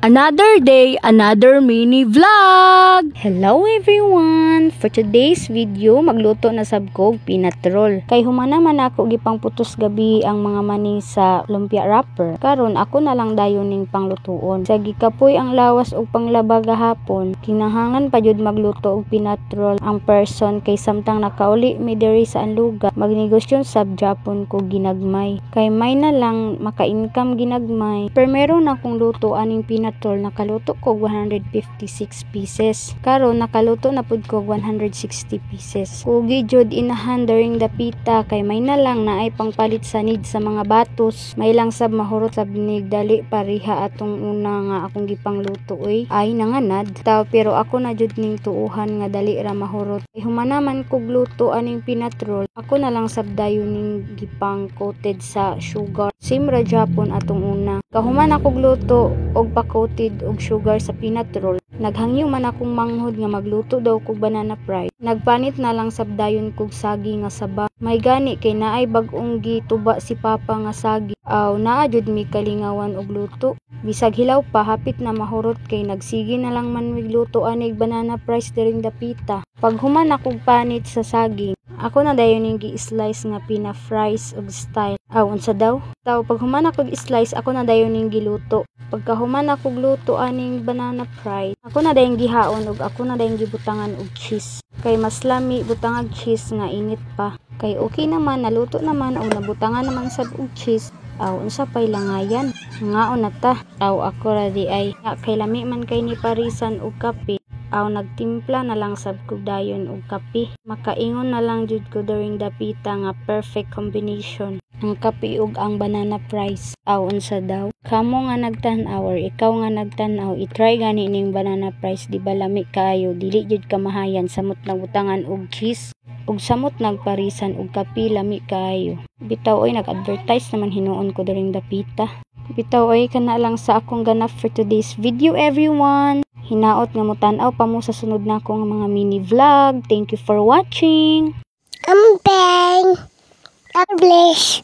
Another day, another mini vlog! Hello everyone! For today's video, magluto na sab ko peanut roll. Kay humana man ako gipang putos gabi ang mga mani sa lumpia wrapper. Karon ako na lang dayon ning panglutuon. Sa gikapoy ang lawas og panglaba gahapon, kinahanglan pa jud magluto og peanut roll ang person kay samtang nakauli mi diri sa Anluga. Magnegosyon sab Japon ko ginagmay. Kay may na lang maka-income ginagmay. Pero meron akong luto aning peanut roll, nakaluto ko 156 pieces. Karon nakaluto na pud ko 160 pieces. Kugi jud inahan during the pita kay may na lang na ay pangpalit sa need sa mga batos. May lang sab mahurot sa binig dali pariha atong una nga akong gipangluto ay nanganad. Pero ako na jud ning tuuhan nga dali ra mahurot. Kay humanaman kog luto aning peanut roll, ako na lang sab dayon ning gipang coated sa sugar. Same ra Japon atong una. Kahuman akog luto og pa-coated og sugar sa peanut roll, naghangyo man akong manghod nga magluto daw kog banana fry. Nagpanit na lang sab dayon kog sagi nga saba. May gani kay naay bag-ong gituba si papa nga sagi. Aw naa jud mi kalingawan og luto. Bisag hilaw pa hapit na mahurot kay nagsigi na lang man migluto anig banana fries during the pita. Pag human akog panit sa saging, ako na dayon ning gi-slice nga pina fries og style. Aw unsa daw? Pag human akog slice, ako na dayon ning giluto. Pagka human akog luto aning banana fries, ako na dayon gihaon ug ako na dayon gibutangan og cheese. Kay mas lami butang og cheese nga init pa. Kay okay naman, naluto naman o nabutangan naman sab og cheese. Aw unsa pay langayan? Ngaon na ta. Aw ako ra di ay. Kay lami man kay ni parisan og kape. Aw nagtimpla na lang sab ko dayon og kape. Makaingon na lang jud ko during the pita nga perfect combination. Ang kape ug ang banana fries. Aw unsa daw? Kamo nga nagtan-aw or ikaw nga nagtan-aw, i-try gani ning banana fries, di ba lami kaayo, dili jud kamahayan samot nabutangan og cheese. Ug samot nagparisan og kape lami kaayo. Bitaw oy nag-advertise naman hinuon ko during the pita. Bitaw oy kana lang sa akong ganap for today's video everyone. Hinaot nga mutan-aw pa mo sa sunod na akong mga mini vlog. Thank you for watching. Bang. God bless.